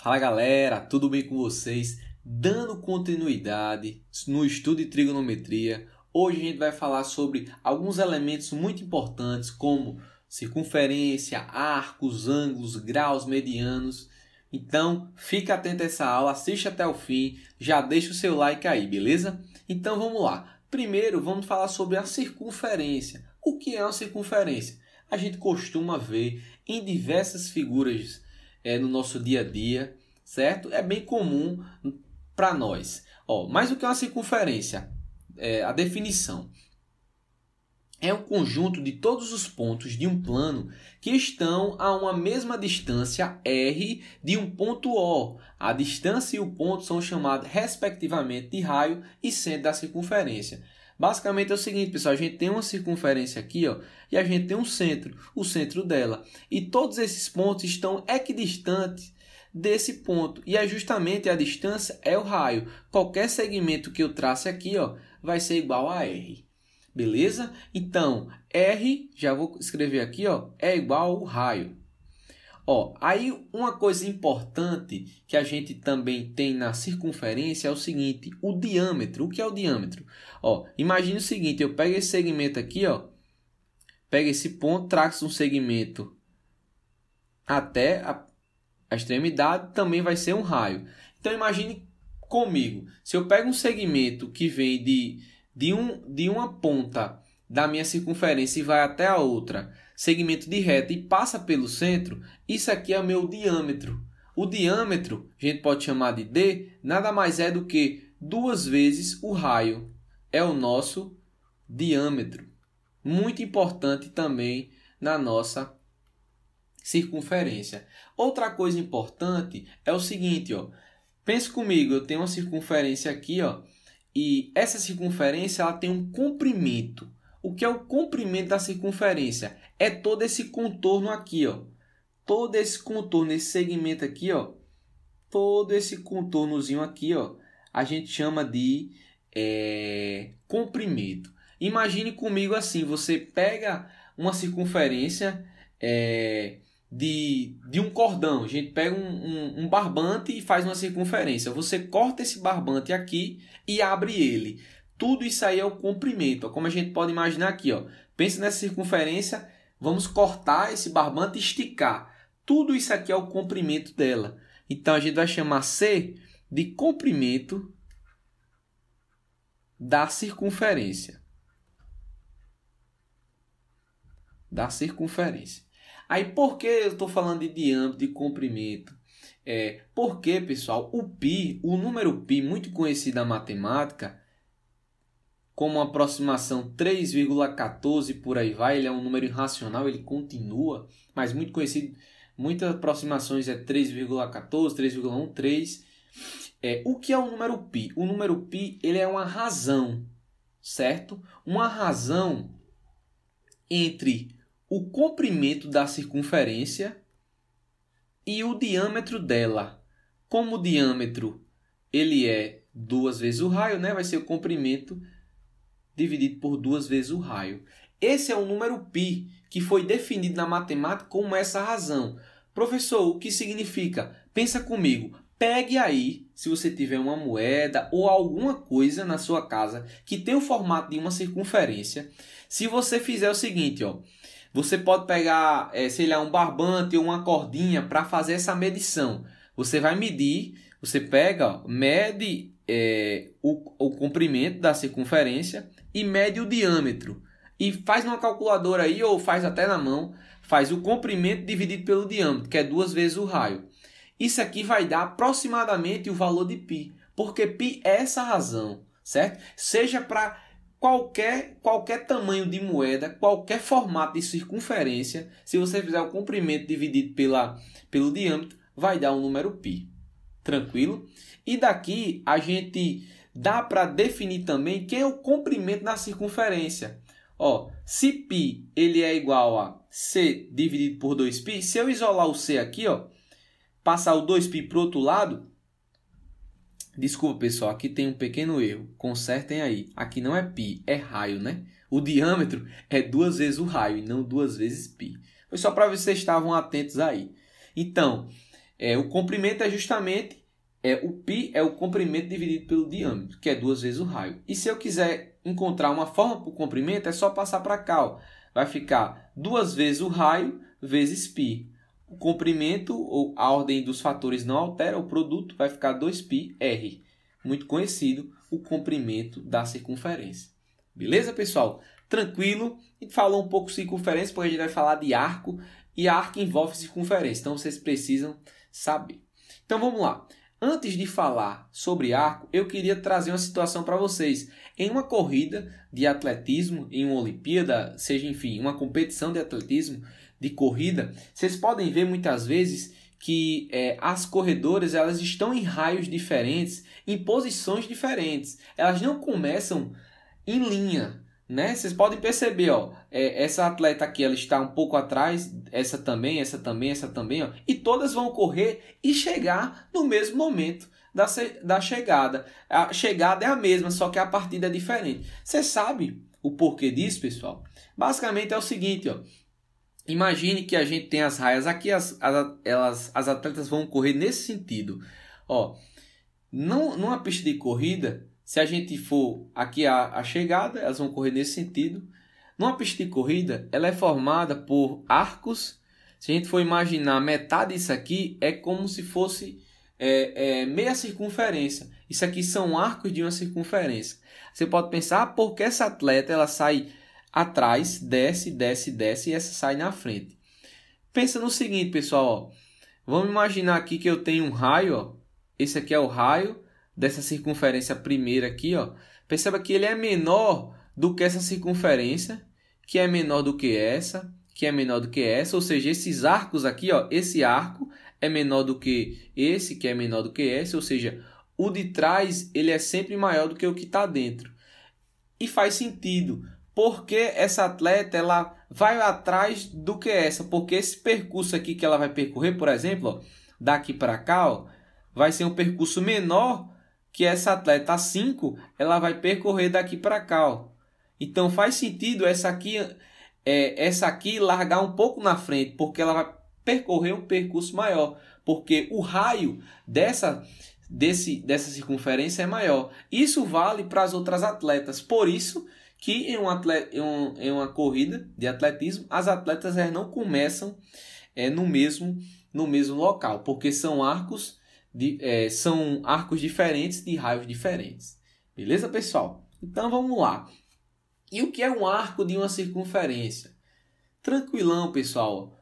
Fala galera, tudo bem com vocês? Dando continuidade no estudo de trigonometria, hoje a gente vai falar sobre alguns elementos muito importantes como circunferência, arcos, ângulos, graus, medianos. Então, fica atento a essa aula, assiste até o fim, já deixa o seu like aí, beleza? Então vamos lá. Primeiro vamos falar sobre a circunferência. O que é uma circunferência? A gente costuma ver em diversas figuras no nosso dia a dia, certo? É bem comum para nós. Mas o que é uma circunferência? A definição é um conjunto de todos os pontos de um plano que estão a uma mesma distância R de um ponto O. A distância e o ponto são chamados respectivamente de raio e centro da circunferência. Basicamente é o seguinte, pessoal, a gente tem uma circunferência aqui, e a gente tem um centro, o centro dela. E todos esses pontos estão equidistantes desse ponto. E é justamente a distância é o raio. Qualquer segmento que eu trace aqui, vai ser igual a R. Beleza? Então, R, já vou escrever aqui, é igual ao raio. Aí uma coisa importante que a gente também tem na circunferência é o seguinte, o diâmetro. O que é o diâmetro? Imagine o seguinte, eu pego esse segmento aqui, pego esse ponto, traço um segmento até a extremidade, também vai ser um raio. Então imagine comigo, se eu pego um segmento que vem de uma ponta da minha circunferência e vai até a outra, segmento de reta e passa pelo centro, isso aqui é o meu diâmetro. O diâmetro, a gente pode chamar de D, nada mais é do que 2 vezes o raio. É o nosso diâmetro. Muito importante também na nossa circunferência. Outra coisa importante é o seguinte, pense comigo, eu tenho uma circunferência aqui, e essa circunferência ela tem um comprimento. O que é o comprimento da circunferência? É todo esse contorno aqui, todo esse contorno, esse segmento aqui, todo esse contornozinho aqui, a gente chama de comprimento. Imagine comigo assim, você pega uma circunferência de um cordão, a gente pega um barbante e faz uma circunferência. Você corta esse barbante aqui e abre ele. Tudo isso aí é o comprimento, como a gente pode imaginar aqui. Pensa nessa circunferência, vamos cortar esse barbante e esticar. Tudo isso aqui é o comprimento dela. Então, a gente vai chamar C de comprimento da circunferência. Aí, por que eu estou falando de diâmetro, de comprimento? Porque, pessoal, o π, o número π, muito conhecido na matemática, como uma aproximação 3,14 por aí vai, ele é um número irracional, ele continua, mas muito conhecido, muitas aproximações é 3,14, 3,1, 3. O que é o número π? O número π ele é uma razão, certo? Uma razão entre o comprimento da circunferência e o diâmetro dela. Como o diâmetro ele é 2 vezes o raio, vai ser o comprimento dividido por 2 vezes o raio. Esse é o número π, que foi definido na matemática como essa razão. Professor, o que significa? Pensa comigo. Pegue aí, se você tiver uma moeda ou alguma coisa na sua casa que tem o formato de uma circunferência. Se você fizer o seguinte, você pode pegar, um barbante ou uma cordinha para fazer essa medição. Você vai medir, você pega, mede o comprimento da circunferência e mede o diâmetro. E faz numa calculadora aí, ou faz até na mão, faz o comprimento dividido pelo diâmetro, que é 2 vezes o raio. Isso aqui vai dar aproximadamente o valor de π, porque π é essa razão, certo? Seja para qualquer tamanho de moeda, qualquer formato de circunferência, se você fizer o comprimento dividido pelo diâmetro, vai dar um número π. Tranquilo? E daqui a gente dá para definir também quem é o comprimento da circunferência. Se π ele é igual a C dividido por 2π, se eu isolar o C aqui, passar o 2π para o outro lado, desculpa pessoal, aqui tem um pequeno erro, consertem aí, aqui não é π, é raio, O diâmetro é 2 vezes o raio e não 2 vezes π. Foi só para ver se vocês estavam atentos aí. Então, O comprimento é justamente o π é o comprimento dividido pelo diâmetro, que é 2 vezes o raio. E se eu quiser encontrar uma forma para o comprimento, é só passar para cá. Ó. Vai ficar 2 vezes o raio vezes π. O comprimento, ou a ordem dos fatores não altera, o produto vai ficar 2πr. Muito conhecido, o comprimento da circunferência. Beleza, pessoal? Tranquilo? A gente falou um pouco de circunferência, porque a gente vai falar de arco, e arco envolve circunferência, então vocês precisam saber. Então vamos lá. Antes de falar sobre arco, eu queria trazer uma situação para vocês. Em uma corrida de atletismo, em uma Olimpíada, seja, enfim, uma competição de atletismo, de corrida, vocês podem ver muitas vezes que as corredoras elas estão em raios diferentes, em posições diferentes. Elas não começam em linha, né? Vocês podem perceber, ó, essa atleta aqui ela está um pouco atrás, essa também, essa também, essa também, ó, e todas vão correr e chegar no mesmo momento da chegada. A chegada é a mesma, só que a partida é diferente. Você sabe o porquê disso, pessoal? Basicamente é o seguinte, ó. Imagine que a gente tem as raias aqui, as atletas vão correr nesse sentido. Ó, numa pista de corrida, se a gente for aqui a chegada, elas vão correr nesse sentido. Numa pista de corrida, ela é formada por arcos. Se a gente for imaginar metade disso aqui, é como se fosse meia circunferência. Isso aqui são arcos de uma circunferência. Você pode pensar, por que essa atleta ela sai atrás, desce, desce, desce e essa sai na frente. Pensa no seguinte, pessoal. Ó. Vamos imaginar aqui que eu tenho um raio. Ó. Esse aqui é o raio dessa circunferência primeira aqui. Ó. Perceba que ele é menor do que essa circunferência, que é menor do que essa, que é menor do que essa. Ou seja, esses arcos aqui, ó, esse arco é menor do que esse, que é menor do que esse. Ou seja, o de trás ele é sempre maior do que o que está dentro. E faz sentido. Porque essa atleta ela vai atrás do que essa? Porque esse percurso aqui que ela vai percorrer, por exemplo, ó, daqui para cá, ó, vai ser um percurso menor que essa atleta 5, ela vai percorrer daqui para cá. Ó. Então faz sentido essa aqui largar um pouco na frente, porque ela vai percorrer um percurso maior, porque o raio dessa circunferência é maior. Isso vale para as outras atletas, por isso que em uma corrida de atletismo, as atletas não começam no mesmo local, porque são arcos diferentes de raios diferentes. Beleza, pessoal? Então vamos lá. E o que é um arco de uma circunferência? Tranquilão, pessoal.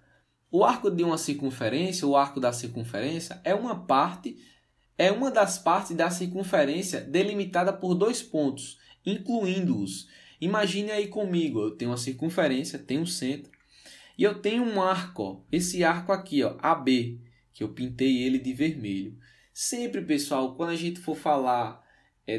O arco de uma circunferência, o arco da circunferência, é uma das partes da circunferência delimitada por 2 pontos, incluindo-os. Imagine aí comigo, eu tenho uma circunferência, tenho um centro, e eu tenho um arco, ó, esse arco aqui, ó, AB, que eu pintei ele de vermelho. Sempre, pessoal, quando a gente for falar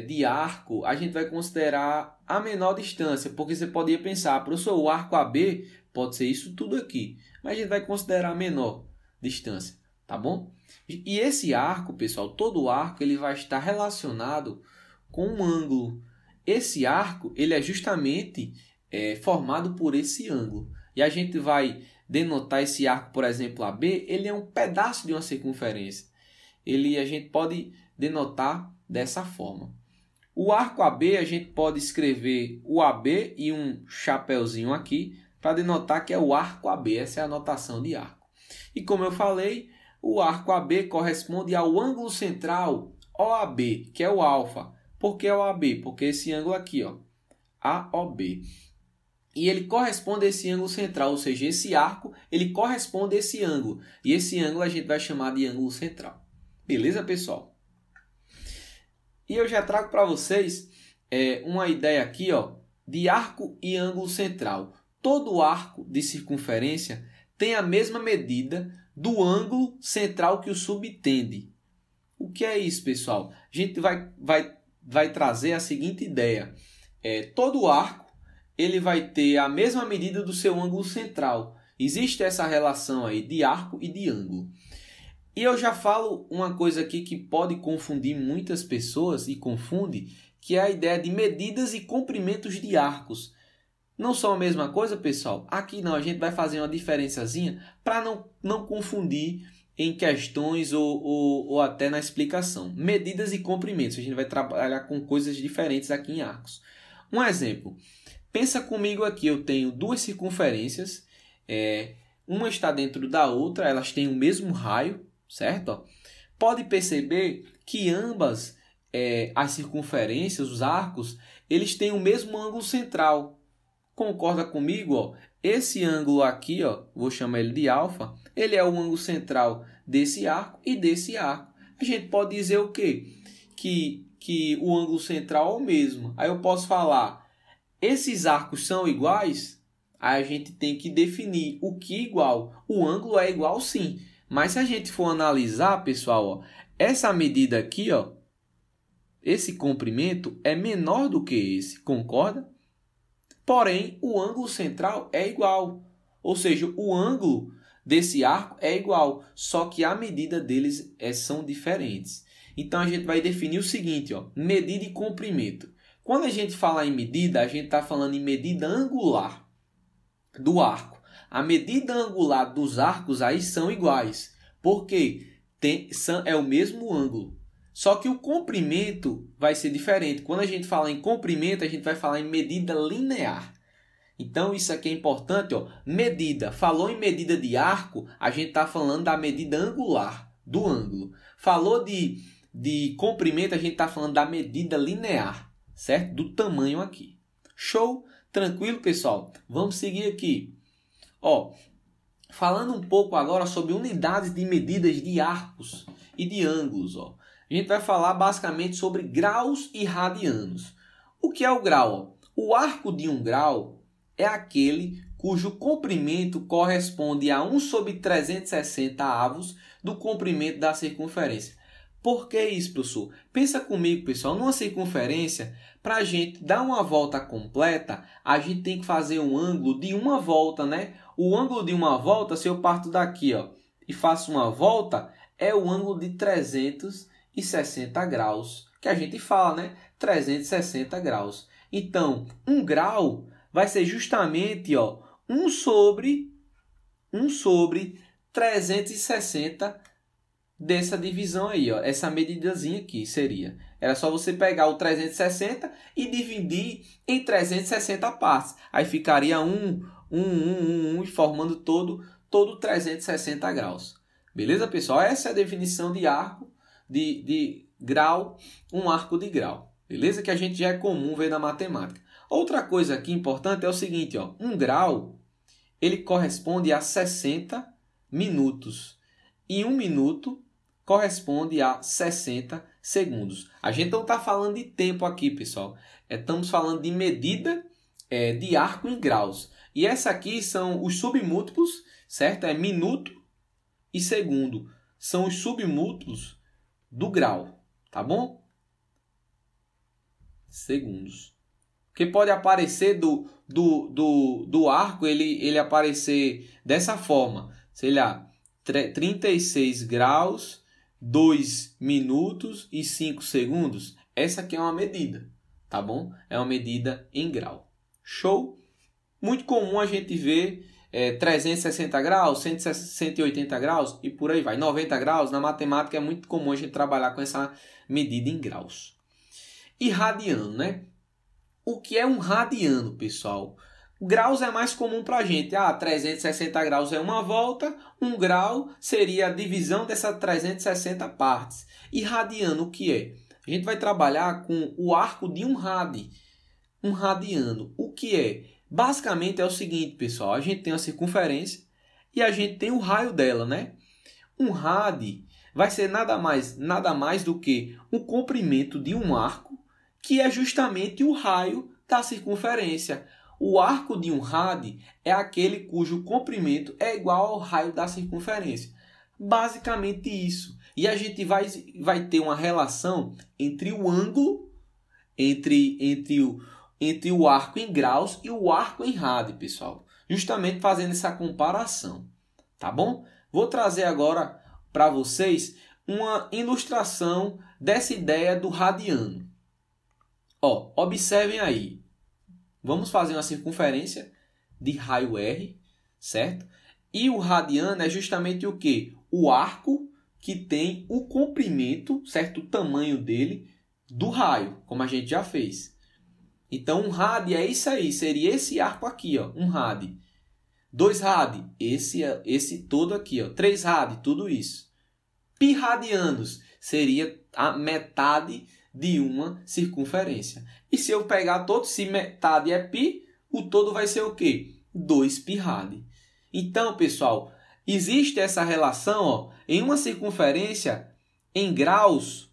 de arco, a gente vai considerar a menor distância, porque você poderia pensar, professor, o arco AB pode ser isso tudo aqui, mas a gente vai considerar a menor distância, tá bom? E esse arco, pessoal, todo arco ele vai estar relacionado com um ângulo. Esse arco ele é justamente formado por esse ângulo. E a gente vai denotar esse arco, por exemplo, AB, ele é um pedaço de uma circunferência. A gente pode denotar dessa forma. O arco AB, a gente pode escrever o AB e um chapeuzinho aqui para denotar que é o arco AB. Essa é a notação de arco. E como eu falei, o arco AB corresponde ao ângulo central OAB, que é o alfa. Por que OAB? Porque esse ângulo aqui, ó, AOB. E ele corresponde a esse ângulo central, ou seja, esse arco ele corresponde a esse ângulo. E esse ângulo a gente vai chamar de ângulo central. Beleza, pessoal? E eu já trago para vocês uma ideia aqui, ó, de arco e ângulo central. Todo arco de circunferência tem a mesma medida do ângulo central que o subtende. O que é isso, pessoal? A gente vai trazer a seguinte ideia. Todo arco ele vai ter a mesma medida do seu ângulo central. Existe essa relação aí de arco e de ângulo. E eu já falo uma coisa aqui que pode confundir muitas pessoas e confunde, que é a ideia de medidas e comprimentos de arcos. Não são a mesma coisa, pessoal? Aqui não, a gente vai fazer uma diferençazinha para não confundir em questões ou até na explicação. Medidas e comprimentos. A gente vai trabalhar com coisas diferentes aqui em arcos. Um exemplo. Pensa comigo aqui, eu tenho duas circunferências. Uma está dentro da outra, elas têm o mesmo raio, certo? Pode perceber que ambas as circunferências, os arcos, eles têm o mesmo ângulo central. Concorda comigo? Ó? Esse ângulo aqui, vou chamar ele de alfa, ele é o ângulo central desse arco e desse arco. A gente pode dizer o quê? Que o ângulo central é o mesmo. Aí eu posso falar, esses arcos são iguais? Aí a gente tem que definir o que é igual. O ângulo é igual sim. Mas se a gente for analisar, pessoal, essa medida aqui, esse comprimento é menor do que esse. Concorda? Porém, o ângulo central é igual. Ou seja, o ângulo desse arco é igual. Só que a medida deles são diferentes. Então, a gente vai definir o seguinte, medida e comprimento. Quando a gente fala em medida, a gente está falando em medida angular do arco. A medida angular dos arcos aí são iguais. Porque é o mesmo ângulo. Só que o comprimento vai ser diferente. Quando a gente fala em comprimento, a gente vai falar em medida linear. Então, isso aqui é importante. Medida. Falou em medida de arco, a gente está falando da medida angular, do ângulo. Falou de comprimento, a gente está falando da medida linear, certo? Do tamanho aqui. Show? Tranquilo, pessoal? Vamos seguir aqui. Falando um pouco agora sobre unidades de medidas de arcos e de ângulos. A gente vai falar basicamente sobre graus e radianos. O que é o grau? O arco de 1 grau é aquele cujo comprimento corresponde a 1 sobre 360 avos do comprimento da circunferência. Por que isso, professor? Pensa comigo, pessoal, numa circunferência, para a gente dar uma volta completa, a gente tem que fazer um ângulo de uma volta, né? O ângulo de uma volta, se eu parto daqui e faço uma volta, é o ângulo de 360 graus, que a gente fala, né? 360 graus. Então, 1 grau vai ser justamente 1 sobre 360 dessa divisão aí, essa medidazinha aqui seria. Era só você pegar o 360 e dividir em 360 partes. Aí ficaria 1, e formando todo 360 graus. Beleza, pessoal? Essa é a definição de arco, de grau, um arco de grau. Beleza? Que a gente já é comum ver na matemática. Outra coisa aqui importante é o seguinte, 1 grau, ele corresponde a 60 minutos. E 1 minuto corresponde a 60 segundos. A gente não está falando de tempo aqui, pessoal. Estamos falando de medida de arco em graus. E essa aqui são os submúltiplos, certo? É minuto e segundo. São os submúltiplos do grau, tá bom? Segundos. Porque pode aparecer do arco, ele aparecer dessa forma. Sei lá, 36 graus, 2 minutos e 5 segundos. Essa aqui é uma medida, tá bom? É uma medida em grau. Show? Muito comum a gente ver 360 graus, 180 graus e por aí vai. 90 graus, na matemática é muito comum a gente trabalhar com essa medida em graus. E radiano, né? O que é um radiano, pessoal? Graus é mais comum para a gente. 360 graus é uma volta, 1 grau seria a divisão dessas 360 partes. E radiano o que é? A gente vai trabalhar com o arco de um radi. Um radiano. O que é? Basicamente é o seguinte, pessoal. A gente tem a circunferência e a gente tem o raio dela, né? Um radi vai ser nada mais do que o comprimento de um arco, que é justamente o raio da circunferência. O arco de um radi é aquele cujo comprimento é igual ao raio da circunferência. Basicamente isso. E a gente vai ter uma relação entre o ângulo, entre o arco em graus e o arco em radi, pessoal. Justamente fazendo essa comparação. Tá bom? Vou trazer agora para vocês uma ilustração dessa ideia do radiano. Observem aí. Vamos fazer uma circunferência de raio R, certo? E o radiano é justamente o quê? O arco que tem o comprimento, certo? O tamanho dele, do raio, como a gente já fez. Então, um rad é isso aí, seria esse arco aqui, ó, um rad. 2 rad, esse todo aqui, ó. 3 rad, tudo isso. Pi radianos seria a metade de uma circunferência. E se eu pegar todos, se metade é pi, o todo vai ser o quê? 2 pi rad. Então, pessoal, existe essa relação, ó, em uma circunferência em graus,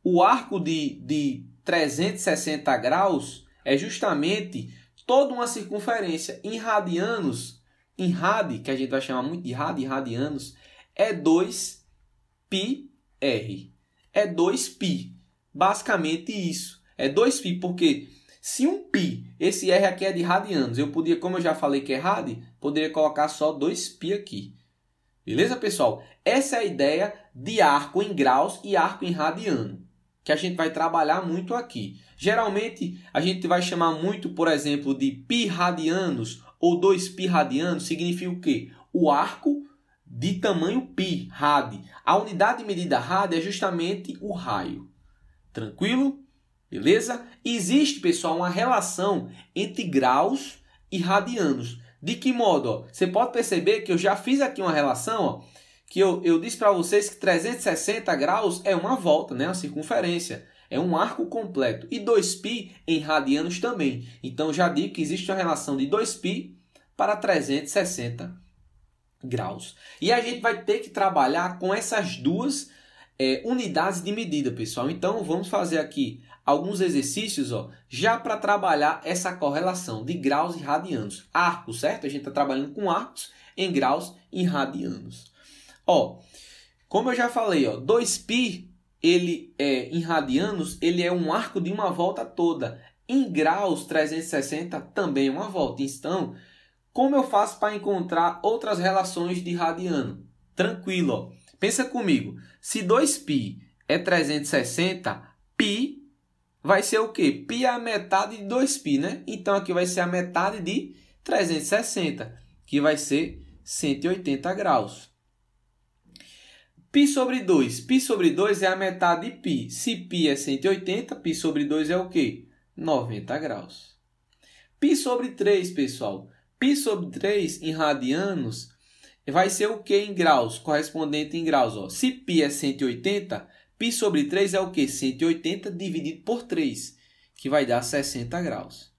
o arco de 360 graus é justamente toda uma circunferência. Em radianos, em rad, que a gente vai chamar muito de rad, radianos, é 2 pi r. É 2 pi. Basicamente isso. É 2 pi, porque se um pi, esse r aqui é de radianos, eu podia, como eu já falei que é rad, poderia colocar só 2 pi aqui. Beleza, pessoal? Essa é a ideia de arco em graus e arco em radiano, que a gente vai trabalhar muito aqui. Geralmente, a gente vai chamar muito, por exemplo, de pi radianos ou 2 pi radianos. Significa o quê? O arco de tamanho pi, rad. A unidade de medida rad é justamente o raio. Tranquilo? Beleza? Existe, pessoal, uma relação entre graus e radianos. De que modo? Ó? Você pode perceber que eu já fiz aqui uma relação, ó, que eu disse para vocês que 360 graus é uma volta, né? Uma circunferência. É um arco completo. E 2π em radianos também. Então, já digo que existe uma relação de 2π para 360 graus. E a gente vai ter que trabalhar com essas duas unidades de medida, pessoal. Então, vamos fazer aqui alguns exercícios, ó, já para trabalhar essa correlação de graus e radianos. Arcos, certo? A gente está trabalhando com arcos em graus e radianos. Ó, como eu já falei, ó, 2π ele em radianos, ele é um arco de uma volta toda. Em graus, 360 também é uma volta. Então, como eu faço para encontrar outras relações de radiano? Tranquilo, ó. Pensa comigo. Se 2π é 360, π vai ser o quê? Π é a metade de 2π, né? Então, aqui vai ser a metade de 360, que vai ser 180 graus. Π sobre 2. Π sobre 2 é a metade de π. Se π é 180, π sobre 2 é o quê? 90 graus. Π sobre 3, pessoal. Π sobre 3 em radianos vai ser o quê em graus? Correspondente em graus. Ó. Se π é 180, π sobre 3 é o quê? 180 dividido por 3, que vai dar 60 graus.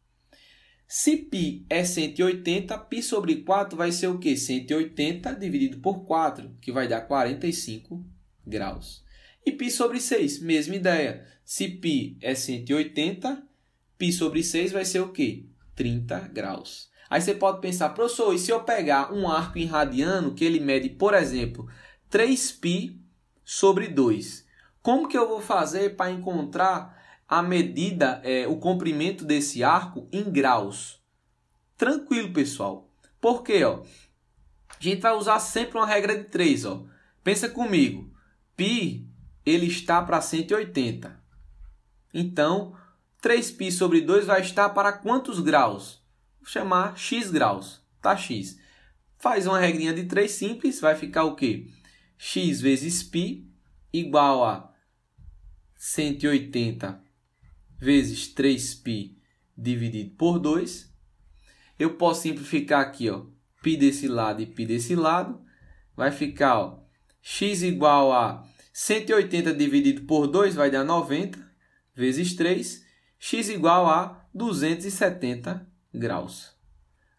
Se π é 180, π sobre 4 vai ser o quê? 180 dividido por 4, que vai dar 45 graus. E π sobre 6, mesma ideia. Se π é 180, π sobre 6 vai ser o quê? 30 graus. Aí você pode pensar, professor, e se eu pegar um arco em radiano que ele mede, por exemplo, 3π sobre 2? Como que eu vou fazer para encontrar a medida, o comprimento desse arco em graus? Tranquilo, pessoal. Por quê? Ó? A gente vai usar sempre uma regra de 3. Ó. Pensa comigo. Π ele está para 180. Então, 3π sobre 2 vai estar para quantos graus? Vou chamar x graus. Tá x. Faz uma regrinha de 3 simples. Vai ficar o quê? X vezes π igual a 180 vezes 3π dividido por 2. Eu posso simplificar aqui, ó, π desse lado e π desse lado. Vai ficar, ó, x igual a 180 dividido por 2 vai dar 90 vezes 3. X igual a 270 graus.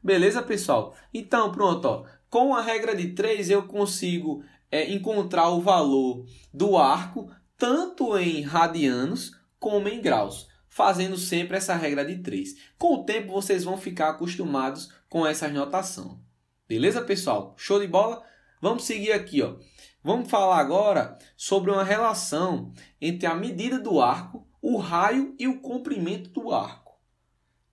Beleza, pessoal? Então, pronto. Ó, com a regra de 3 eu consigo encontrar o valor do arco tanto em radianos como em graus, fazendo sempre essa regra de 3. Com o tempo, vocês vão ficar acostumados com essa notação. Beleza, pessoal? Show de bola? Vamos seguir aqui. Ó. Vamos falar agora sobre uma relação entre a medida do arco, o raio e o comprimento do arco.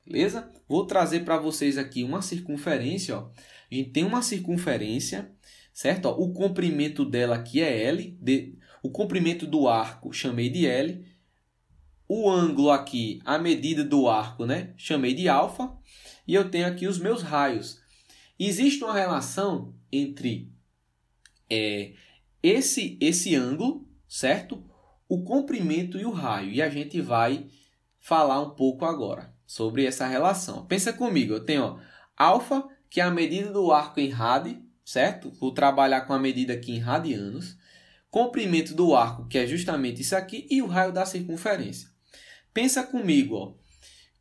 Beleza? Vou trazer para vocês aqui uma circunferência. Ó. A gente tem uma circunferência, certo? Ó, o comprimento dela aqui é L. O comprimento do arco chamei de L. O ângulo aqui, a medida do arco, né? Chamei de alfa. E eu tenho aqui os meus raios. existe uma relação entre esse ângulo, certo? O comprimento e o raio. E a gente vai falar um pouco agora sobre essa relação. Pensa comigo, eu tenho alfa, que é a medida do arco em rad, certo? Vou trabalhar com a medida aqui em radianos. Comprimento do arco, que é justamente isso aqui, e o raio da circunferência. Pensa comigo, ó.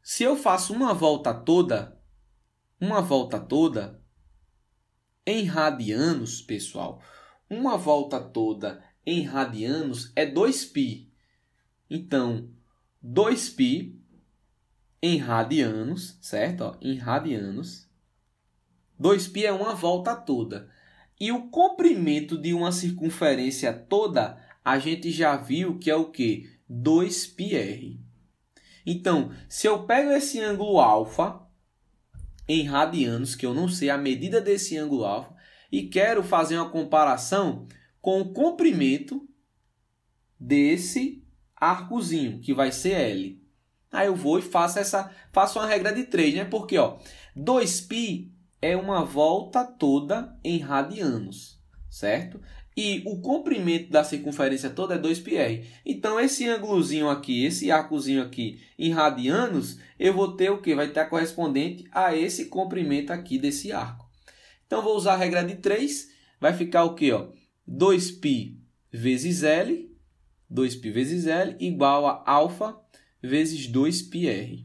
Se eu faço uma volta toda em radianos, pessoal, uma volta toda em radianos é 2π. Então, 2π em radianos, certo? Ó, em radianos. 2π é uma volta toda. E o comprimento de uma circunferência toda, a gente já viu que é o quê? 2πr. Então, se eu pego esse ângulo alfa em radianos, que eu não sei a medida desse ângulo alfa, e quero fazer uma comparação com o comprimento desse arcozinho, que vai ser L. Aí eu vou e faço uma regra de 3, né? Porque 2π é uma volta toda em radianos, certo? E o comprimento da circunferência toda é 2πr. Então, esse ângulozinho aqui, esse arcozinho aqui em radianos, eu vou ter o quê? Vai ter a correspondente a esse comprimento aqui desse arco. Então, vou usar a regra de 3. Vai ficar o quê? 2π vezes L, 2π vezes L igual a alfa vezes 2πr.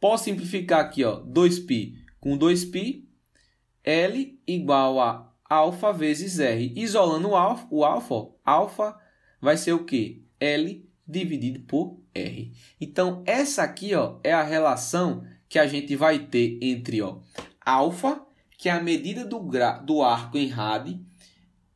Posso simplificar aqui, 2π com 2π, L igual a alfa vezes R. Isolando o alfa vai ser o quê? L dividido por R. Então, essa aqui é a relação que a gente vai ter entre alfa, que é a medida do arco em rad,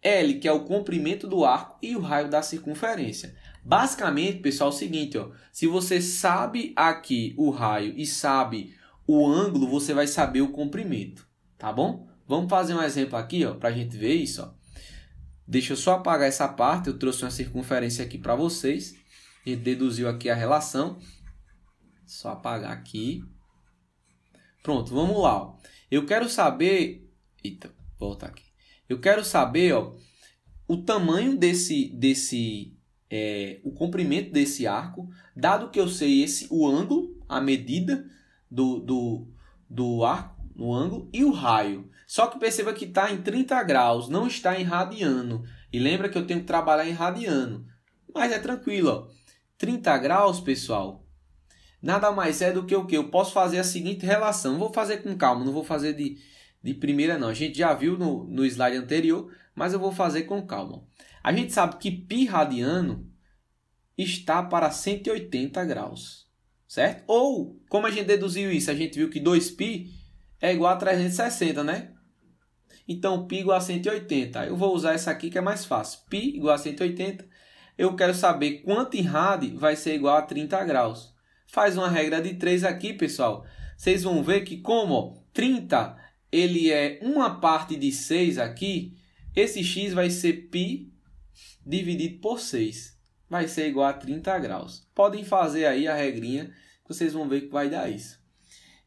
L, que é o comprimento do arco, e o raio da circunferência. Basicamente, pessoal, é o seguinte, se você sabe aqui o raio e sabe o ângulo, você vai saber o comprimento, tá bom? Vamos fazer um exemplo aqui, para a gente ver isso. Deixa eu só apagar essa parte, eu trouxe uma circunferência aqui para vocês. A gente deduziu aqui a relação. Só apagar aqui. Pronto, vamos lá. Eu quero saber... Eita, volta aqui. Eu quero saber o tamanho o comprimento desse arco, dado que eu sei o ângulo, a medida do arco, no ângulo, e o raio. Só que perceba que está em 30 graus, não está em radiano. E lembra que eu tenho que trabalhar em radiano. Mas é tranquilo, 30 graus, pessoal, nada mais é do que o quê? Eu posso fazer a seguinte relação. Vou fazer com calma, não vou fazer de primeira não. A gente já viu no slide anterior, mas eu vou fazer com calma. A gente sabe que π radiano está para 180 graus, certo? Ou, como a gente deduziu isso? A gente viu que 2π é igual a 360, né? Então, π igual a 180. Eu vou usar essa aqui que é mais fácil. π igual a 180. Eu quero saber quanto em rad vai ser igual a 30 graus. Faz uma regra de 3 aqui, pessoal. Vocês vão ver que como 30 ele é uma parte de 6 aqui, esse x vai ser π dividido por 6. Vai ser igual a 30 graus. Podem fazer aí a regrinha, que vocês vão ver que vai dar isso.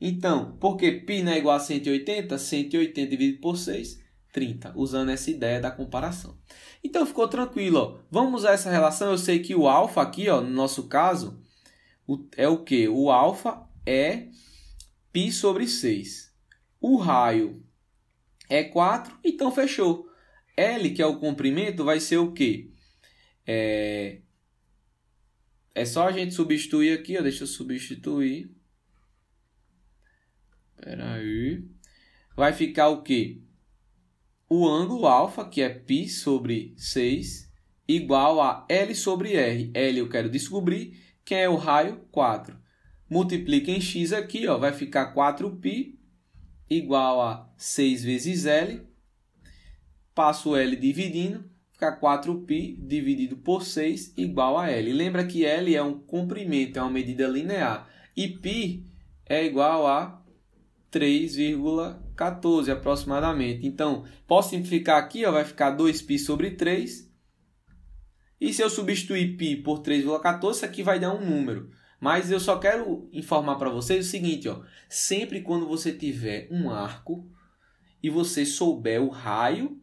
Então, porque π não é igual a 180, 180 dividido por 6, 30. Usando essa ideia da comparação. Então, ficou tranquilo. Vamos usar essa relação. Eu sei que o alfa aqui, no nosso caso, é o quê? O alfa é π sobre 6. O raio é 4, então fechou. L, que é o comprimento, vai ser o quê? É só a gente substituir aqui, deixa eu substituir. Espera aí. Vai ficar o quê? O ângulo alfa, que é π sobre 6, igual a L sobre R. L eu quero descobrir. Quem é o raio? 4. Multiplica em x aqui, vai ficar 4π igual a 6 vezes L. Passo L dividindo. Fica 4π dividido por 6 igual a L. Lembra que L é um comprimento, é uma medida linear. E π é igual a 3,14 aproximadamente. Então, posso simplificar aqui, vai ficar 2π sobre 3. E se eu substituir π por 3,14, isso aqui vai dar um número. Mas eu só quero informar para vocês o seguinte, sempre quando você tiver um arco, e você souber o raio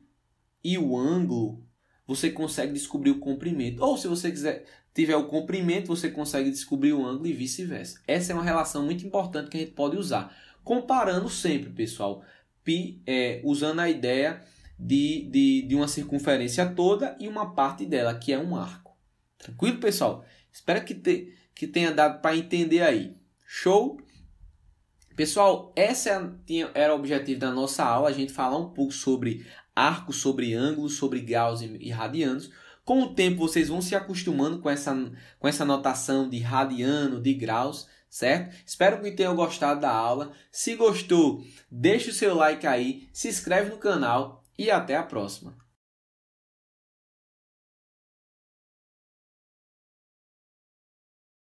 e o ângulo, você consegue descobrir o comprimento. Ou se você tiver o comprimento, você consegue descobrir o ângulo e vice-versa. Essa é uma relação muito importante que a gente pode usar. Comparando sempre, pessoal, π usando a ideia de uma circunferência toda e uma parte dela, que é um arco. Tranquilo, pessoal? Espero que tenha dado para entender aí. Show? Pessoal, era o objetivo da nossa aula, a gente falar um pouco sobre arcos, sobre ângulos, sobre graus e radianos. Com o tempo vocês vão se acostumando com essa notação de radiano, de graus, certo? Espero que tenham gostado da aula. Se gostou, deixe o seu like aí, se inscreve no canal e até a próxima.